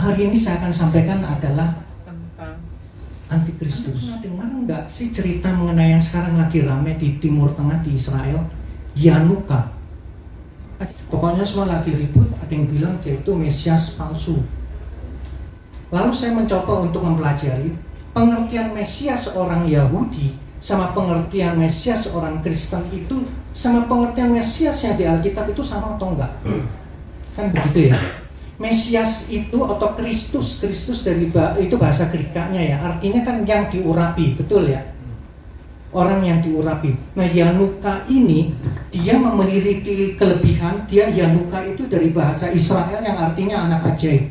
hari ini saya akan sampaikan adalah tentang antikristus. Dengar nggak sih cerita mengenai yang sekarang lagi rame di Timur Tengah, di Israel, Yanuka? Pokoknya semua lagi ribut, ada yang bilang dia itu Mesias palsu. Lalu saya mencoba untuk mempelajari pengertian Mesias orang Yahudi sama pengertian Mesias orang Kristen itu sama pengertian Mesias yang di Alkitab itu sama atau enggak? Kan begitu ya. Mesias itu atau Kristus dari itu bahasa Grekanya ya, artinya kan yang diurapi, betul ya? Orang yang diurapi. Nah, Yanuka ini dia memiliki kelebihan, dia Yanuka itu dari bahasa Israel yang artinya anak ajaib.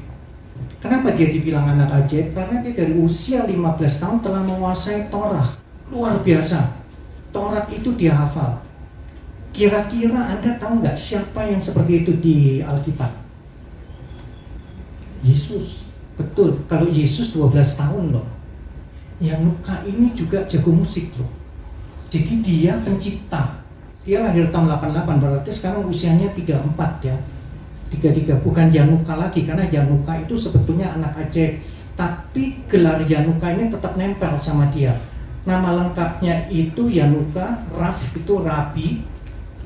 Kenapa dia dibilang anak ajaib? Karena dia dari usia 15 tahun telah menguasai Torah. Luar biasa. Torah itu dia hafal. Kira-kira Anda tahu nggak siapa yang seperti itu di Alkitab? Yesus. Betul, kalau Yesus 12 tahun loh. Yanuka ini juga jago musik loh. Jadi dia pencipta. Dia lahir tahun 88, berarti sekarang usianya 34 ya. 33, bukan Yanuka lagi, karena Yanuka itu sebetulnya anak ajaib. Tapi gelar Yanuka ini tetap nempel sama dia. Nama lengkapnya itu Yanuka, Raf itu Rabi,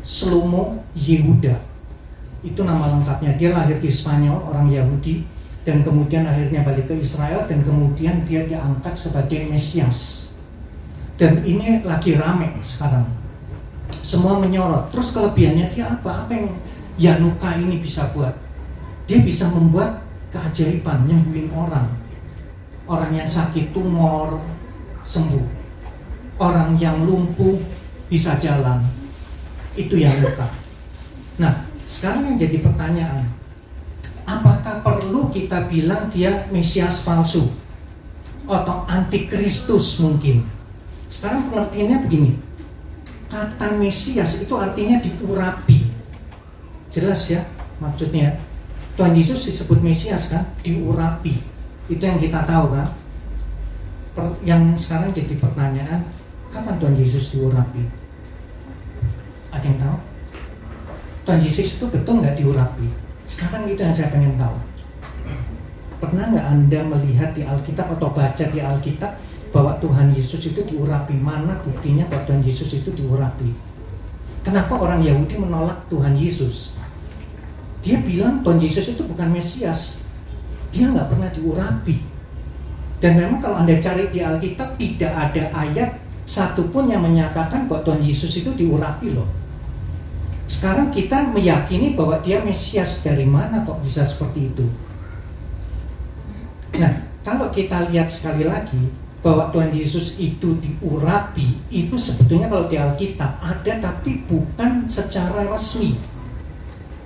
Shlomo Yehuda. Itu nama lengkapnya. Dia lahir di Spanyol, orang Yahudi, dan kemudian akhirnya balik ke Israel, dan kemudian dia diangkat sebagai Mesias. Dan ini lagi rame sekarang. Semua menyorot. Terus kelebihannya dia apa? Apa yang Yanuka ini bisa buat? Dia bisa membuat keajaiban, nyembuhin orang. Orang yang sakit tumor sembuh. Orang yang lumpuh bisa jalan. Itu Yanuka. Nah, sekarang yang jadi pertanyaan, apakah perlu kita bilang dia Mesias palsu atau antikristus mungkin? Sekarang pengertiannya begini, kata Mesias itu artinya diurapi. Jelas ya maksudnya. Tuhan Yesus disebut Mesias kan, diurapi. Itu yang kita tahu kan. Yang sekarang jadi pertanyaan, kapan Tuhan Yesus diurapi? Ada yang tahu? Tuhan Yesus itu betul nggak diurapi? Sekarang itu yang saya pengen tahu. Pernah nggak Anda melihat di Alkitab atau baca di Alkitab bahwa Tuhan Yesus itu diurapi? Mana buktinya bahwa Tuhan Yesus itu diurapi? Kenapa orang Yahudi menolak Tuhan Yesus? Dia bilang Tuhan Yesus itu bukan Mesias. Dia nggak pernah diurapi. Dan memang kalau Anda cari di Alkitab tidak ada ayat satupun yang menyatakan bahwa Tuhan Yesus itu diurapi loh. Sekarang kita meyakini bahwa dia Mesias. Dari mana kok bisa seperti itu? Nah, kalau kita lihat sekali lagi bahwa Tuhan Yesus itu diurapi, itu sebetulnya kalau di Alkitab ada, tapi bukan secara resmi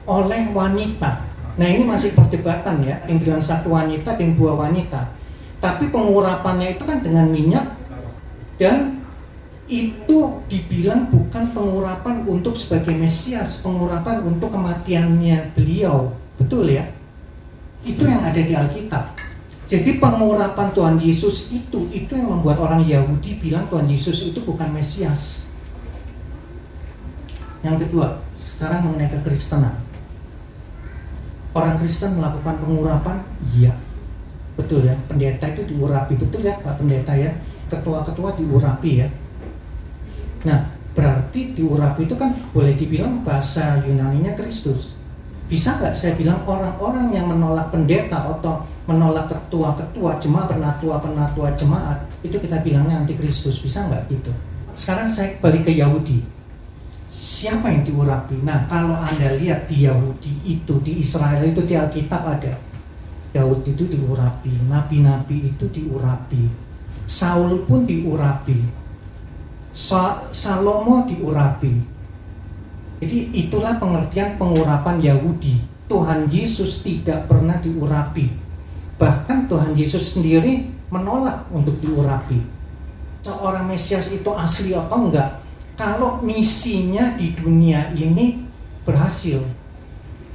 oleh wanita. Nah, ini masih perdebatan ya, yang bilang satu wanita, yang dua wanita. Tapi pengurapannya itu kan dengan minyak, dan itu dibilang bukan pengurapan untuk sebagai Mesias, pengurapan untuk kematiannya beliau. Betul ya? Itu yang ada di Alkitab. Jadi pengurapan Tuhan Yesus itu yang membuat orang Yahudi bilang Tuhan Yesus itu bukan Mesias. Yang kedua, sekarang mengenai kekristenan. Orang Kristen melakukan pengurapan? Iya. Betul ya, pendeta itu diurapi. Betul ya Pak Pendeta ya, ketua-ketua diurapi ya. Nah, berarti diurapi itu kan boleh dibilang bahasa Yunaninya Kristus. Bisa nggak saya bilang orang-orang yang menolak pendeta atau menolak ketua-ketua jemaat, penatua jemaat, itu kita bilangnya antikristus? Bisa nggak gitu? Sekarang saya balik ke Yahudi. Siapa yang diurapi? Nah, kalau Anda lihat di Yahudi itu, di Israel itu, di Alkitab ada. Daud itu diurapi, nabi-nabi itu diurapi, Saul pun diurapi, Salomo diurapi. Jadi itulah pengertian pengurapan Yahudi. Tuhan Yesus tidak pernah diurapi. Bahkan Tuhan Yesus sendiri menolak untuk diurapi. Seorang Mesias itu asli atau enggak? Kalau misinya di dunia ini berhasil.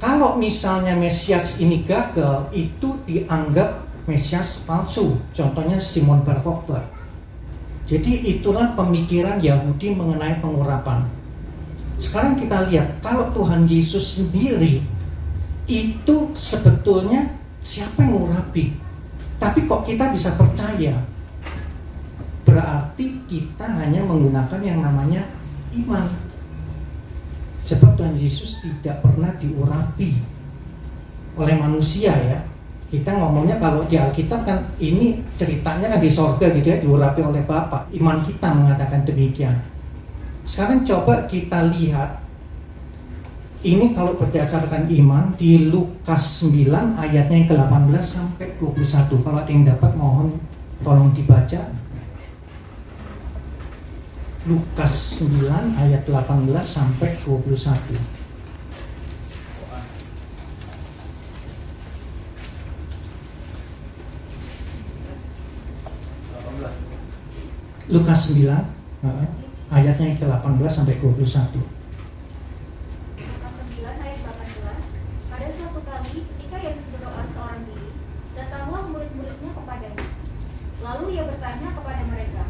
Kalau misalnya Mesias ini gagal, itu dianggap Mesias palsu. Contohnya Simon Bar Kokhba. Jadi itulah pemikiran Yahudi mengenai pengurapan. Sekarang kita lihat, kalau Tuhan Yesus sendiri itu sebetulnya Siapa yang mengurapi? Tapi kok kita bisa percaya? Berarti kita hanya menggunakan yang namanya iman. Sebab Tuhan Yesus tidak pernah diurapi oleh manusia ya. Kita ngomongnya kalau di Alkitab kan ini ceritanya kan di sorga gitu ya, diurapi oleh Bapa. Iman kita mengatakan demikian. Sekarang coba kita lihat ini kalau berdasarkan iman di Lukas 9 ayatnya yang ke-18 sampai 21. Kalau ada yang dapat mohon tolong dibaca. Lukas 9 ayat 18 sampai 21. Lukas 9 ayatnya yang ke-18 sampai 21. Lalu ia bertanya kepada mereka,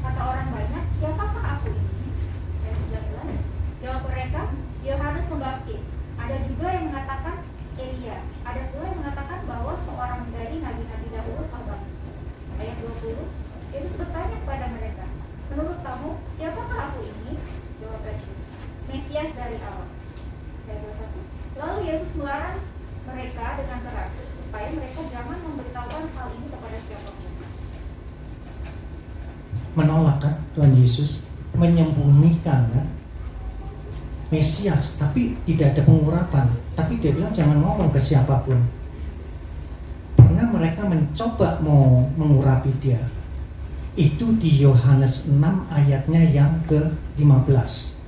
kata orang banyak, siapakah aku ini? Ayat 19. Jawab mereka, Yohanes Pembaptis. Ada juga yang mengatakan Elia. Ada pula yang mengatakan bahwa seorang dari nabi-nabi dahulu kabar. Ayat 20. Yesus bertanya kepada mereka, menurut kamu, siapakah aku ini? Jawab Petrus, Mesias dari Allah. Ayat 21. Lalu Yesus melarang mereka dengan keras supaya mereka jangan memberitahukan hal ini kepada siapapun. Menolak kan Tuhan Yesus, menyembunyikan kan Mesias, tapi tidak ada pengurapan. Tapi dia bilang jangan ngomong ke siapapun. Pernah mereka mencoba mau mengurapi dia. Itu di Yohanes 6 ayatnya yang ke-15.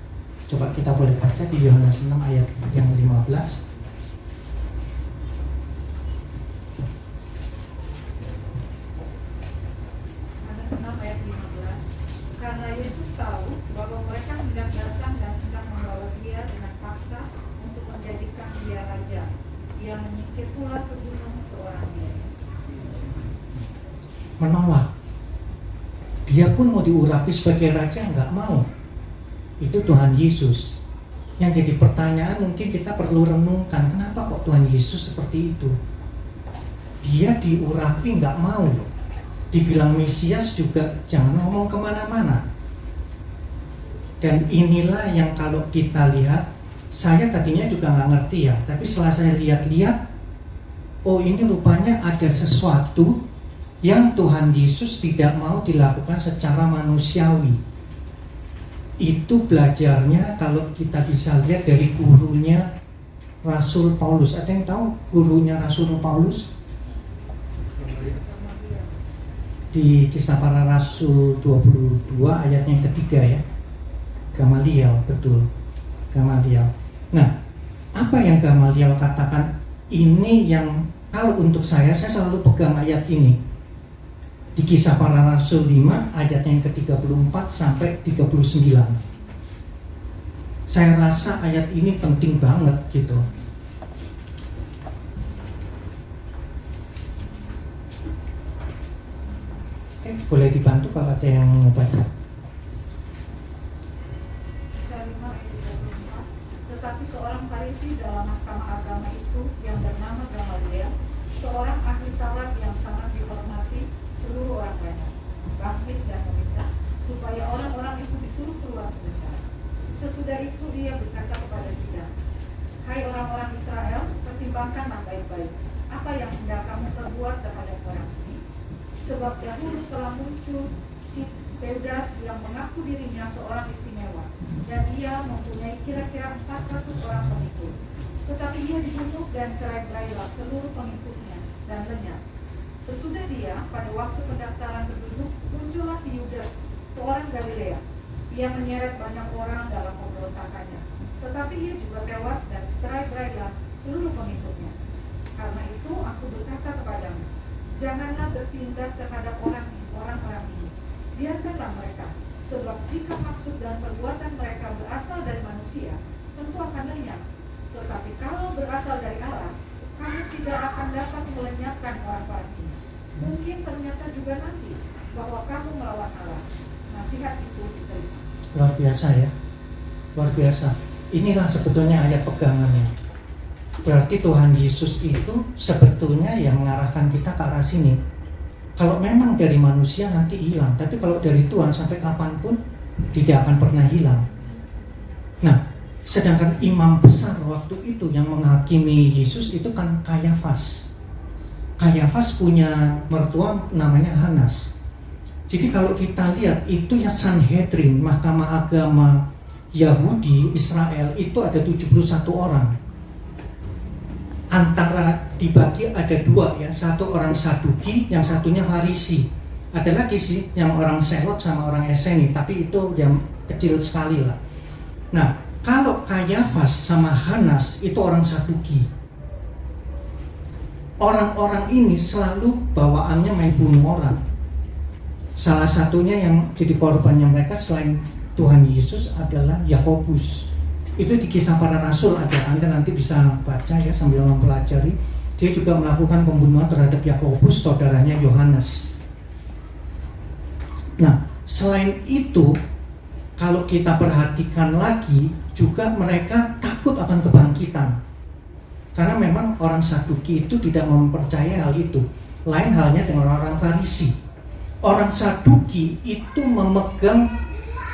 Coba kita boleh baca di Yohanes 6 ayat yang 15. Karena Yesus tahu bahwa mereka hendak datang dan hendak membawa dia dengan paksa untuk menjadikan dia raja. Ia menyingkir pula ke gunung seorang diri. Menolak. Dia pun mau diurapi sebagai raja, nggak mau. Itu Tuhan Yesus. Yang jadi pertanyaan mungkin kita perlu renungkan, kenapa kok Tuhan Yesus seperti itu? Dia diurapi nggak mau. Dibilang Mesias juga jangan ngomong kemana-mana. Dan inilah yang kalau kita lihat, saya tadinya juga nggak ngerti ya, tapi setelah saya lihat-lihat, oh ini rupanya ada sesuatu yang Tuhan Yesus tidak mau dilakukan secara manusiawi. Itu belajarnya kalau kita bisa lihat dari gurunya Rasul Paulus. Ada yang tahu gurunya Rasul Paulus? Di Kisah Para Rasul 22 ayatnya yang ketiga ya, Gamaliel, betul, Gamaliel. Nah, apa yang Gamaliel katakan? Ini yang kalau untuk saya selalu pegang ayat ini di Kisah Para Rasul 5 ayatnya yang ke-34 sampai 39. Saya rasa ayat ini penting banget gitu. Boleh dibantu kalau ada yang mau baca. Tetapi seorang Farisi dalam mahkamah agama itu yang bernama Gamaliel, seorang ahli Taurat yang sangat dihormati seluruh orang banyak, bangkit dan meminta supaya orang-orang itu disuruh keluar sebentar. Sesudah itu dia berkata kepada sidang, hai orang-orang Israel, pertimbangkanlah baik-baik apa yang hendak kamu perbuat terhadap orang ini. Sebab dahulu telah muncul si Teudas yang mengaku dirinya seorang istimewa, dan ia mempunyai kira-kira 400 orang pengikut. Tetapi ia dibunuh dan cerai-berailah seluruh pengikutnya dan lenyap. Sesudah dia, pada waktu pendaftaran penduduk, muncullah si Yudas, seorang Galilea. Ia menyeret banyak orang dalam pemberontakannya. Tetapi ia juga tewas dan cerai-berailah seluruh pengikutnya. Karena itu aku berkata kepadamu, janganlah bertindak terhadap orang-orang ini. Biarkanlah mereka, sebab jika maksud dan perbuatan mereka berasal dari manusia, tentu akan lenyap. Tetapi kalau berasal dari Allah, kamu tidak akan dapat melenyapkan orang-orang ini. Mungkin ternyata juga nanti bahwa kamu melawan Allah. Nasihat itu diterima. Luar biasa ya, luar biasa. Inilah sebetulnya ayat pegangannya. Berarti Tuhan Yesus itu sebetulnya yang mengarahkan kita ke arah sini. Kalau memang dari manusia nanti hilang, tapi kalau dari Tuhan sampai kapanpun tidak akan pernah hilang. Nah, sedangkan imam besar waktu itu yang menghakimi Yesus itu kan Kayafas. Kayafas punya mertua namanya Hanas. Jadi kalau kita lihat itu ya Sanhedrin, mahkamah agama Yahudi Israel itu ada 71 orang. Antara dibagi ada dua ya, satu orang Saduki, yang satunya Farisi. Ada lagi sih yang orang Selot sama orang Eseni, tapi itu yang kecil sekali lah. Nah, kalau Kayafas sama Hanas itu orang Saduki. Orang-orang ini selalu bawaannya main bunuh orang. Salah satunya yang jadi korbannya mereka selain Tuhan Yesus adalah Yakobus. Itu di Kisah Para Rasul ada, Anda nanti bisa baca ya sambil mempelajari. Dia juga melakukan pembunuhan terhadap Yakobus, saudaranya Yohanes. Nah, selain itu, kalau kita perhatikan lagi, juga mereka takut akan kebangkitan. Karena memang orang Saduki itu tidak mempercayai hal itu. Lain halnya dengan orang Farisi. Orang Saduki itu memegang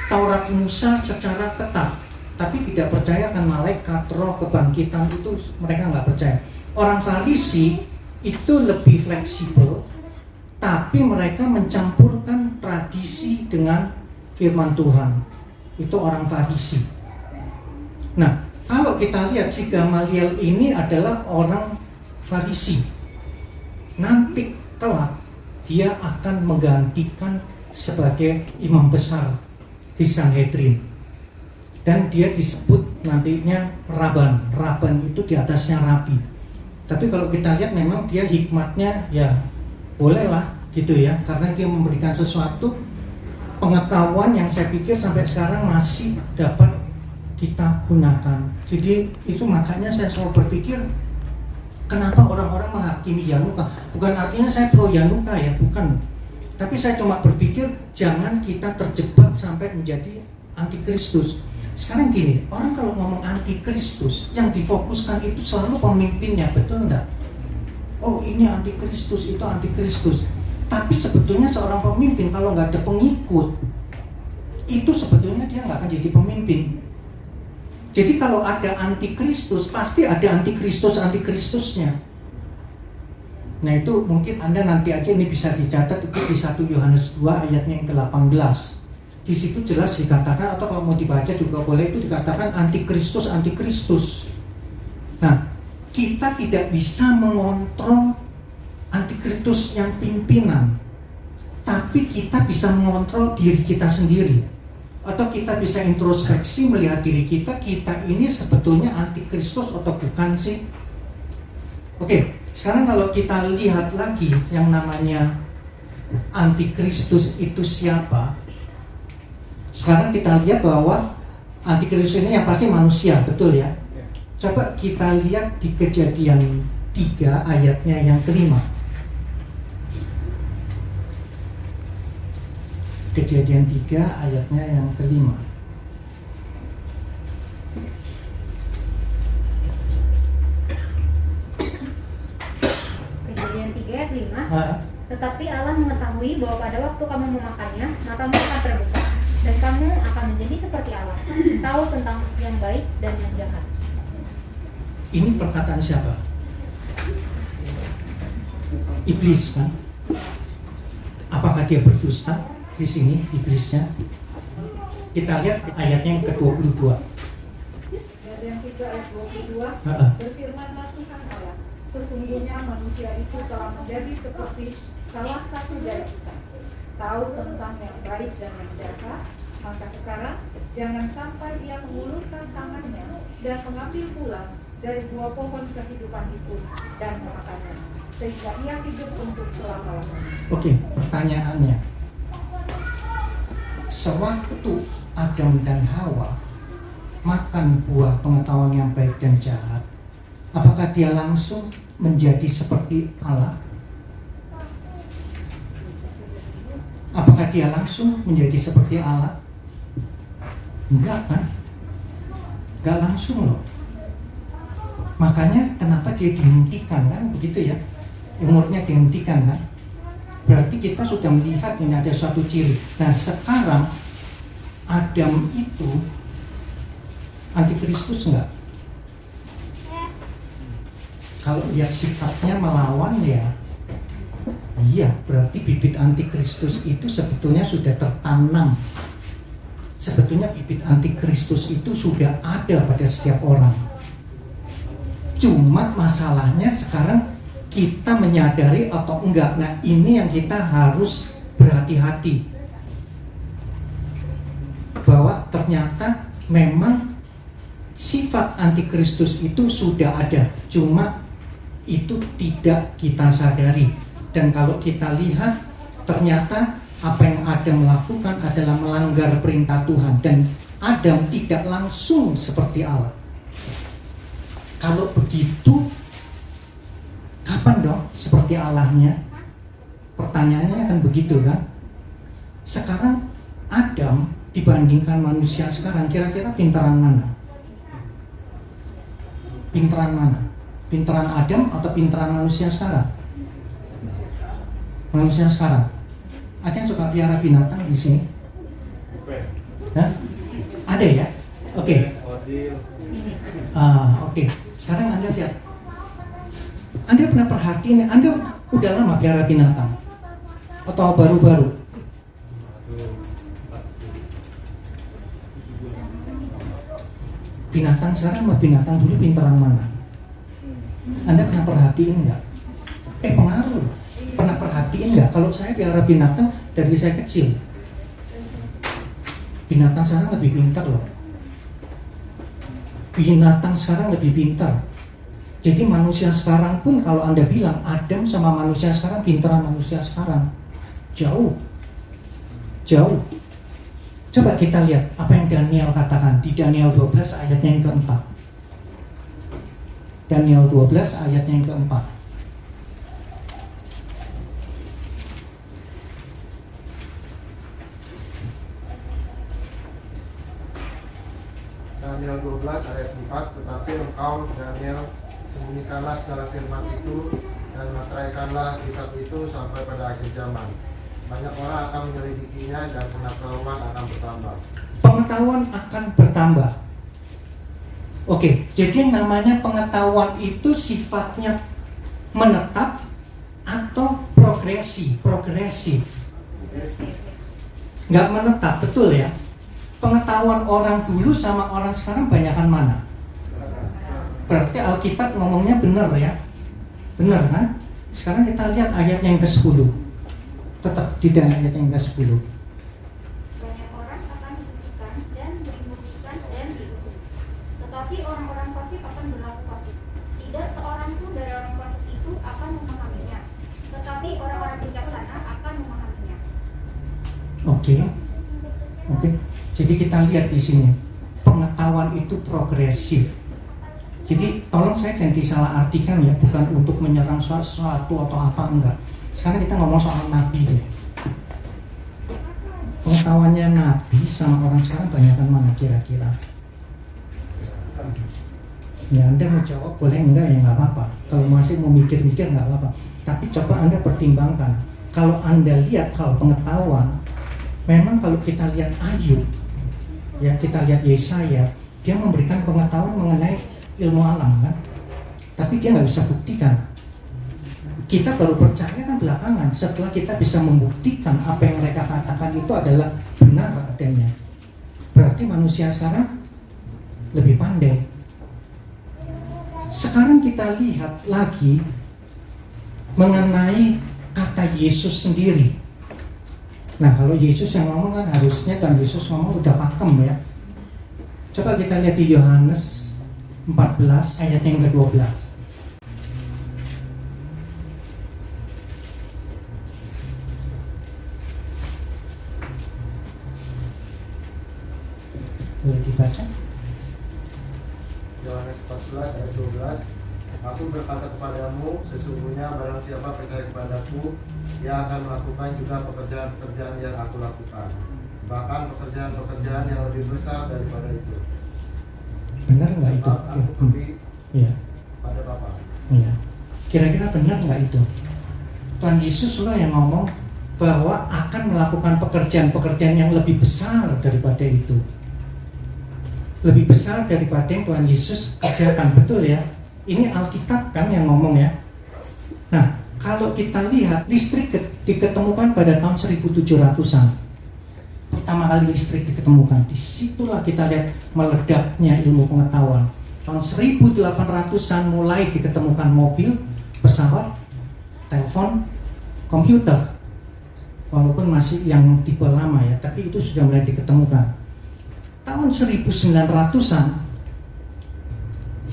Taurat Musa secara ketat, tapi tidak percaya akan malaikat, roh, kebangkitan, itu mereka nggak percaya. Orang Farisi itu lebih fleksibel, tapi mereka mencampurkan tradisi dengan firman Tuhan. Itu orang Farisi. Nah, kalau kita lihat si Gamaliel ini adalah orang Farisi. Nanti kelak dia akan menggantikan sebagai imam besar di Sanhedrin. Dan dia disebut nantinya Raban. Raban itu di atasnya Rabi. Tapi kalau kita lihat memang dia hikmatnya ya bolehlah gitu ya, karena dia memberikan sesuatu pengetahuan yang saya pikir sampai sekarang masih dapat kita gunakan. Jadi itu makanya saya selalu berpikir, kenapa orang-orang menghakimi Yanuka? Bukan artinya saya pro Yanuka ya, bukan. Tapi saya cuma berpikir jangan kita terjebak sampai menjadi antikristus. Sekarang gini, orang kalau ngomong antikristus, yang difokuskan itu selalu pemimpinnya, betul enggak? Oh ini antikristus, itu antikristus. Tapi sebetulnya seorang pemimpin kalau nggak ada pengikut, itu sebetulnya dia nggak akan jadi pemimpin. Jadi kalau ada antikristus, pasti ada antikristusnya. Nah itu mungkin Anda nanti aja ini bisa dicatat, itu di 1 Yohanes 2 ayatnya yang ke-18. Di situ jelas dikatakan, atau kalau mau dibaca juga boleh, itu dikatakan antikristus. Nah, kita tidak bisa mengontrol antikristus yang pimpinan, tapi kita bisa mengontrol diri kita sendiri. Atau kita bisa introspeksi melihat diri kita ini sebetulnya antikristus atau bukan sih? Oke, sekarang kalau kita lihat lagi yang namanya antikristus itu siapa? Sekarang kita lihat bahwa antikristus ini yang pasti manusia, betul ya? Coba kita lihat di Kejadian 3 ayatnya yang ke-5. Kejadian 3 ayatnya yang ke-5. Kejadian 3 ayat 5. Tetapi Allah mengetahui bahwa pada waktu kamu memakannya, matamu akan terbuka, dan kamu akan menjadi seperti Allah, tahu tentang yang baik dan yang jahat. Ini perkataan siapa? Iblis kan? Apakah dia berdusta? Di sini iblisnya. Kita lihat ayatnya yang ke-22. Kejadian 3 ayat 22. Berfirmanlah Tuhan Allah, sesungguhnya manusia itu telah menjadi seperti salah satu dari kita, tahu tentang yang baik dan yang jahat. Maka sekarang jangan sampai ia mengulurkan tangannya dan mengambil pulang dari buah pohon kehidupan itu dan memakannya, sehingga ia hidup untuk selama-lamanya. Oke, pertanyaannya, sewaktu Adam dan Hawa makan buah pengetahuan yang baik dan jahat, apakah dia langsung menjadi seperti Allah? Apakah dia langsung menjadi seperti Allah? Enggak kan? Enggak langsung loh. Makanya kenapa dia dihentikan kan, begitu ya, umurnya dihentikan kan. Berarti kita sudah melihat ini ada suatu ciri. Nah sekarang Adam itu antikristus enggak? Kalau lihat sifatnya melawan ya, iya, berarti bibit antikristus itu sebetulnya sudah tertanam. Sebetulnya bibit antikristus itu sudah ada pada setiap orang. Cuma masalahnya sekarang kita menyadari atau enggak. Nah ini yang kita harus berhati-hati, bahwa ternyata memang sifat antikristus itu sudah ada, cuma itu tidak kita sadari. Dan kalau kita lihat, ternyata apa yang Adam lakukan adalah melanggar perintah Tuhan. Dan Adam tidak langsung seperti Allah. Kalau begitu, kapan dong seperti Allahnya? Pertanyaannya kan begitu kan. Sekarang Adam dibandingkan manusia sekarang, kira-kira pintaran mana? Pintaran mana? Pintaran Adam atau pintaran manusia sekarang? Manusia sekarang. Ada yang suka piara binatang di sini? Hah? Ada ya? Oke. Oke. Sekarang Anda lihat. Anda pernah perhatiin? Anda udah lama piara binatang? Atau baru-baru? Binatang sekarang sama binatang dulu pintaran mana? Anda pernah perhatiin nggak? Pengaruh. Pernah perhatiin nggak? Kalau saya piara binatang dari saya kecil, binatang sekarang lebih pintar loh. Binatang sekarang lebih pintar. Jadi manusia sekarang pun kalau Anda bilang Adam sama manusia sekarang, pintaran manusia sekarang jauh. Coba kita lihat apa yang Daniel katakan di Daniel 12 ayatnya yang keempat. Daniel 12 ayatnya yang keempat. Daniel 12 ayat 4, tetapi engkau Daniel sembunyikanlah segala firman itu dan materaikanlah kitab itu sampai pada akhir zaman. Banyak orang akan menyelidikinya dan pengetahuan akan bertambah. Pengetahuan akan bertambah. Oke, jadi yang namanya pengetahuan itu sifatnya menetap atau progresif. Nggak menetap, betul ya? Pengetahuan orang dulu sama orang sekarang banyakan mana? Berarti Alkitab ngomongnya benar ya? Benar kan? Sekarang kita lihat ayat yang ke-10. Tetap di dalam ayat yang ke-10. Banyak orang akan disucikan dan dimurnikan dan diuji. Tetapi orang-orang fasik akan berlaku fasik. Tidak seorang pun dari orang fasik itu akan memahaminya. Tetapi orang-orang bijaksana akan memahaminya. Oke. Jadi kita lihat di sini, pengetahuan itu progresif. Jadi tolong saya jangan disalah artikan ya, bukan untuk menyerang sesuatu atau apa, enggak. Sekarang kita ngomong soal nabi deh. Pengetahuannya nabi sama orang sekarang banyakkan mana kira-kira? Ya Anda mau jawab boleh, enggak ya nggak apa-apa. Kalau masih mau mikir-mikir nggak apa-apa. Tapi coba Anda pertimbangkan. Kalau Anda lihat hal pengetahuan, memang kalau kita lihat Ayub, ya kita lihat Yesaya, dia memberikan pengetahuan mengenai ilmu alam kan, tapi dia nggak bisa buktikan. Kita baru percaya kan belakangan setelah kita bisa membuktikan apa yang mereka katakan itu adalah benar adanya. Berarti manusia sekarang lebih pandai. Sekarang kita lihat lagi mengenai kata Yesus sendiri. Nah kalau Yesus yang ngomong kan harusnya Tuhan Yesus ngomong udah pakem ya. Coba kita lihat di Yohanes 14 ayat yang ke-12. Boleh dibaca? Yohanes 14 ayat 12. Aku berkata kepadamu, sesungguhnya barang siapa percaya kepadaku, ia akan melakukan juga pekerjaan-pekerjaan yang aku lakukan, bahkan pekerjaan-pekerjaan yang lebih besar daripada itu. Benar nggak itu? Sebab aku pergi Iya. Kira-kira benar nggak itu? Tuhan Yesus loh yang ngomong bahwa akan melakukan pekerjaan-pekerjaan yang lebih besar daripada itu. Lebih besar daripada yang Tuhan Yesus kerjakan, betul ya? Ini Alkitab kan yang ngomong ya. Nah, kalau kita lihat listrik diketemukan pada tahun 1700-an. Pertama kali listrik diketemukan. Disitulah kita lihat meledaknya ilmu pengetahuan. Tahun 1800-an mulai diketemukan mobil, pesawat, telepon, komputer. Walaupun masih yang tipe lama ya, tapi itu sudah mulai diketemukan. Tahun 1900-an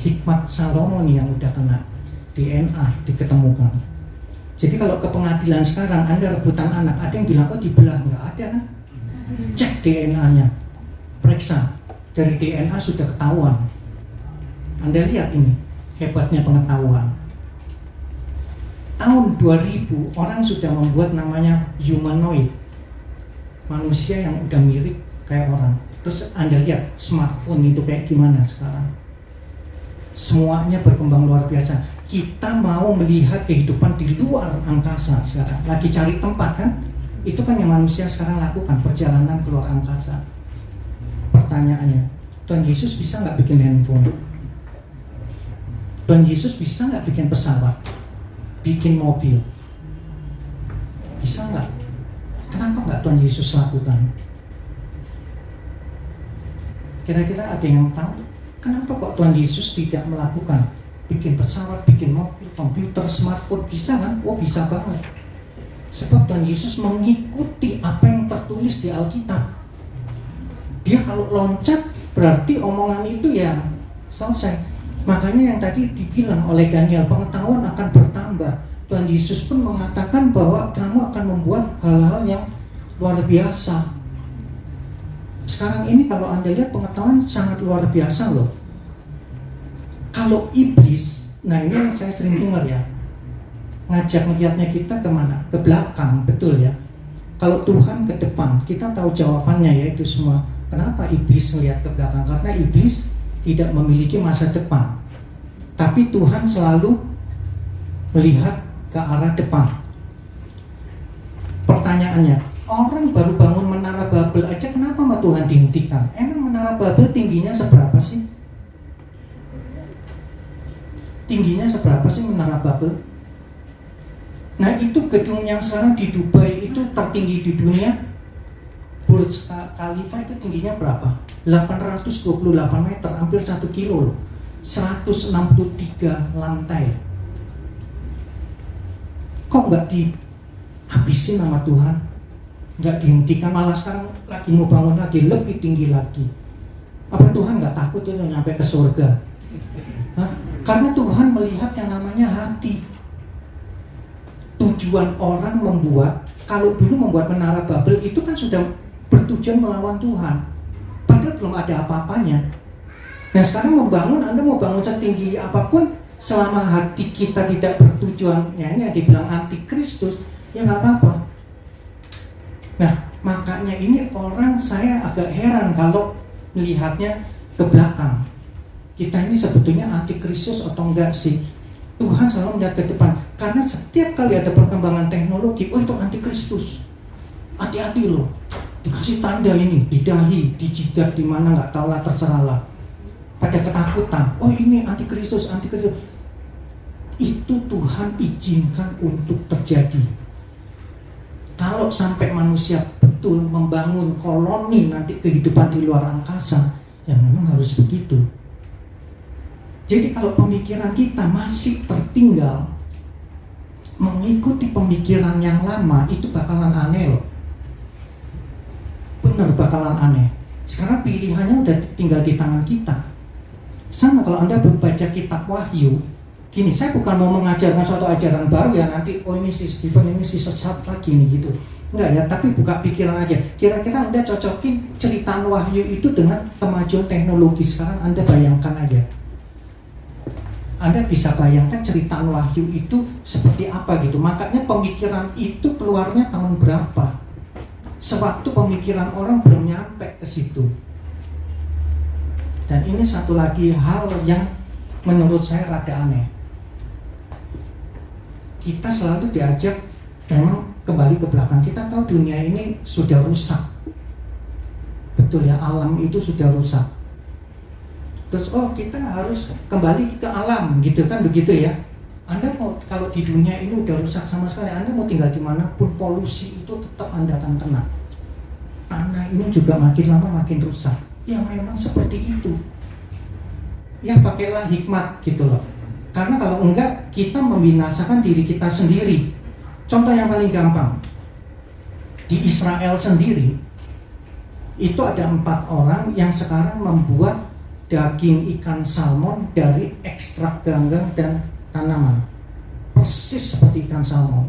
hikmat Salomon yang udah kena DNA diketemukan. Jadi kalau ke pengadilan sekarang Anda rebutan anak, ada yang bilang, oh dibelah, nggak ada kan? Cek DNA-nya, periksa, dari DNA sudah ketahuan. Anda lihat ini, hebatnya pengetahuan. Tahun 2000, orang sudah membuat namanya humanoid, manusia yang udah mirip kayak orang. Terus Anda lihat smartphone itu kayak gimana sekarang. Semuanya berkembang luar biasa. Kita mau melihat kehidupan di luar angkasa sekarang. Lagi cari tempat kan? Itu kan yang manusia sekarang lakukan, perjalanan keluar angkasa. Pertanyaannya, Tuhan Yesus bisa nggak bikin handphone? Tuhan Yesus bisa nggak bikin pesawat? Bikin mobil? Bisa nggak? Kenapa nggak Tuhan Yesus lakukan? Kira-kira ada yang tahu? Kenapa kok Tuhan Yesus tidak melakukan? Bikin pesawat, bikin mobil, komputer, smartphone, bisa kan? Oh bisa banget. Sebab Tuhan Yesus mengikuti apa yang tertulis di Alkitab. Dia kalau loncat, berarti omongan itu ya selesai. Makanya yang tadi dibilang oleh Daniel, pengetahuan akan bertambah. Tuhan Yesus pun mengatakan bahwa kamu akan membuat hal-hal yang luar biasa. Sekarang ini kalau Anda lihat pengetahuan sangat luar biasa loh. Kalau iblis, nah ini yang saya sering dengar ya, ngajak melihatnya kita kemana? Ke belakang, betul ya. Kalau Tuhan ke depan, kita tahu jawabannya yaitu semua. Kenapa iblis melihat ke belakang? Karena iblis tidak memiliki masa depan. Tapi Tuhan selalu melihat ke arah depan. Pertanyaannya, orang baru bangun Menara Babel aja kenapa sama Tuhan dihentikan? Emang Menara Babel tingginya seberapa sih? Tingginya seberapa sih Menara Babel? Nah itu gedung yang sekarang di Dubai itu tertinggi di dunia. Burj Khalifa itu tingginya berapa? 828 meter, hampir 1 kilo loh. 163 lantai. Kok nggak dihabisin sama Tuhan? Nggak dihentikan, malah sekarang lagi mau bangun lagi, lebih tinggi lagi. Apa Tuhan nggak takut itu nyampe ke surga? Hah? Karena Tuhan melihat yang namanya hati. Tujuan orang membuat, kalau dulu membuat Menara Babel itu kan sudah bertujuan melawan Tuhan. Padahal belum ada apa-apanya. Nah sekarang membangun, Anda mau bangun setinggi apapun, selama hati kita tidak bertujuan, ya ini yang dibilang antikristus, ya nggak apa-apa. Nah makanya ini orang, saya agak heran kalau melihatnya ke belakang. Kita ini sebetulnya antikristus atau enggak sih? Tuhan selalu melihat ke depan. Karena setiap kali ada perkembangan teknologi, oh itu antikristus. Hati-hati loh. Dikasih tanda ini, di dahi, di jidat, di mana nggak tahu lah, terserah lah. Pada ketakutan, oh ini antikristus, antikristus. Itu Tuhan izinkan untuk terjadi. Kalau sampai manusia betul membangun koloni nanti kehidupan di luar angkasa, ya memang harus begitu. Jadi kalau pemikiran kita masih tertinggal mengikuti pemikiran yang lama, itu bakalan aneh loh. Bener bakalan aneh. Sekarang pilihannya udah tinggal di tangan kita. Sama kalau Anda membaca kitab Wahyu, gini, saya bukan mau mengajarkan suatu ajaran baru ya nanti, oh ini si Stephen ini si sesat lagi nih gitu. Enggak ya, tapi buka pikiran aja. Kira-kira Anda cocokin cerita Wahyu itu dengan kemajuan teknologi sekarang, Anda bayangkan aja. Anda bisa bayangkan cerita Wahyu itu seperti apa gitu. Makanya pemikiran itu keluarnya tahun berapa? Sewaktu pemikiran orang belum nyampe ke situ. Dan ini satu lagi hal yang menurut saya rada aneh. kita selalu diajak memang kembali ke belakang. Kita tahu dunia ini sudah rusak. Betul ya, alam itu sudah rusak. Terus kita harus kembali ke alam gitu kan, begitu ya. Anda mau, kalau di dunia ini udah rusak sama sekali, Anda mau tinggal dimanapun, polusi itu tetap Anda akan kena. Tanah ini juga makin lama makin rusak. Ya memang seperti itu. Ya pakailah hikmat gitu loh. Karena kalau enggak, kita membinasakan diri kita sendiri. Contoh yang paling gampang, di Israel sendiri itu ada 4 orang yang sekarang membuat daging ikan salmon dari ekstrak ganggang dan tanaman, persis seperti ikan salmon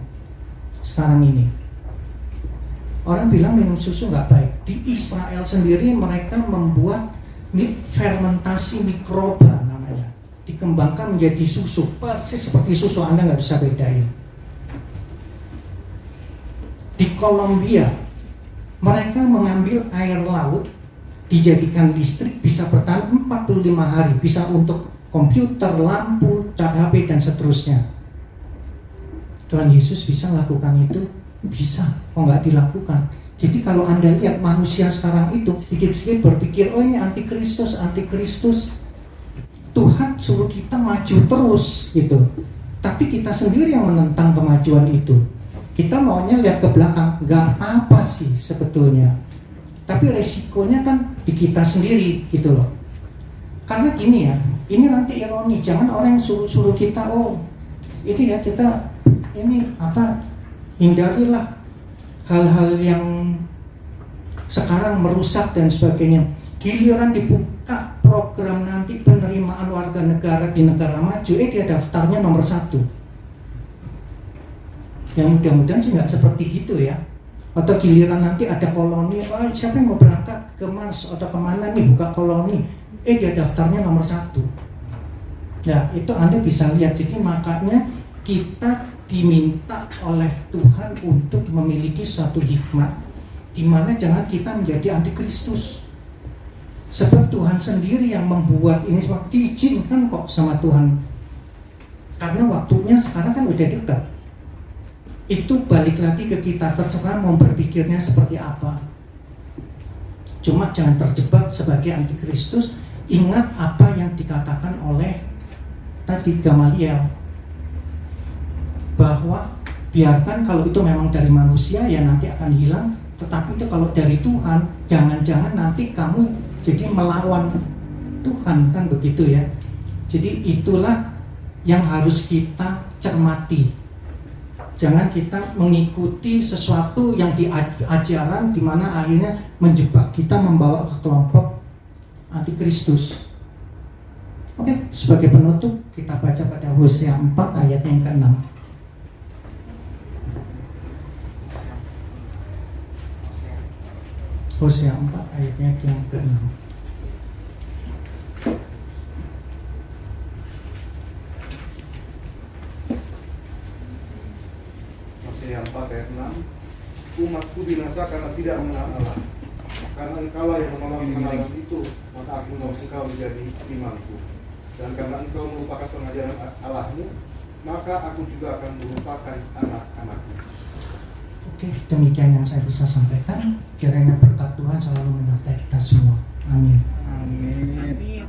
sekarang ini. Orang bilang minum susu nggak baik. Di Israel sendiri mereka membuat fermentasi mikroba namanya, dikembangkan menjadi susu, persis seperti susu, Anda nggak bisa bedain. Di Kolombia mereka mengambil air laut, dijadikan listrik, bisa bertahan 45 hari, bisa untuk komputer, lampu, cat HP, dan seterusnya. Tuhan Yesus bisa lakukan itu? Bisa, kok nggak dilakukan? Jadi kalau Anda lihat manusia sekarang itu sedikit-sedikit berpikir, oh ini antikristus, antikristus. Tuhan suruh kita maju terus gitu. Tapi kita sendiri yang menentang kemajuan itu. Kita maunya lihat ke belakang, nggak apa-apa sih sebetulnya. Tapi resikonya kan di kita sendiri gitu loh. Karena gini ya, ini nanti ironi, jangan orang yang suruh kita, oh ini ya kita ini apa, hindarilah hal-hal yang sekarang merusak dan sebagainya. Giliran dibuka program nanti penerimaan warga negara di negara maju, dia daftarnya nomor 1. Yang mudah-mudahan sih nggak seperti gitu ya. Atau giliran nanti ada koloni, siapa yang mau berangkat ke Mars atau kemana nih buka koloni, dia daftarnya nomor 1. Nah itu Anda bisa lihat. Jadi makanya kita diminta oleh Tuhan untuk memiliki suatu hikmat, di mana jangan kita menjadi antikristus. Sebab Tuhan sendiri yang membuat ini, sebab diizinkan kok sama Tuhan. Karena waktunya sekarang kan udah dekat. Itu balik lagi ke kita, terserah mau berpikirnya seperti apa. Cuma jangan terjebak sebagai antikristus. Ingat apa yang dikatakan oleh tadi Gamaliel, bahwa biarkan kalau itu memang dari manusia ya nanti akan hilang, tetapi itu kalau dari Tuhan, jangan-jangan nanti kamu jadi melawan Tuhan, kan begitu ya. Jadi itulah yang harus kita cermati. Jangan kita mengikuti sesuatu yang di ajaran di mana akhirnya menjebak kita, membawa ke kelompok antikristus. Oke, sebagai penutup kita baca pada Hosea 4 ayat yang ke-6. Hosea 4 ayatnya yang ke-6. Hosea 4 ayat 6. Umatku binasa karena tidak mengenal Allah. Karena engkaulah yang menolak pengenalan itu, maka aku mau engkau menjadi imamku. Dan karena engkau melupakan pengajaran Allahmu, maka aku juga akan melupakan anak-anakku. Oke, demikian yang saya bisa sampaikan. Kiranya berkat Tuhan selalu menyertai kita semua. Amin. Amin.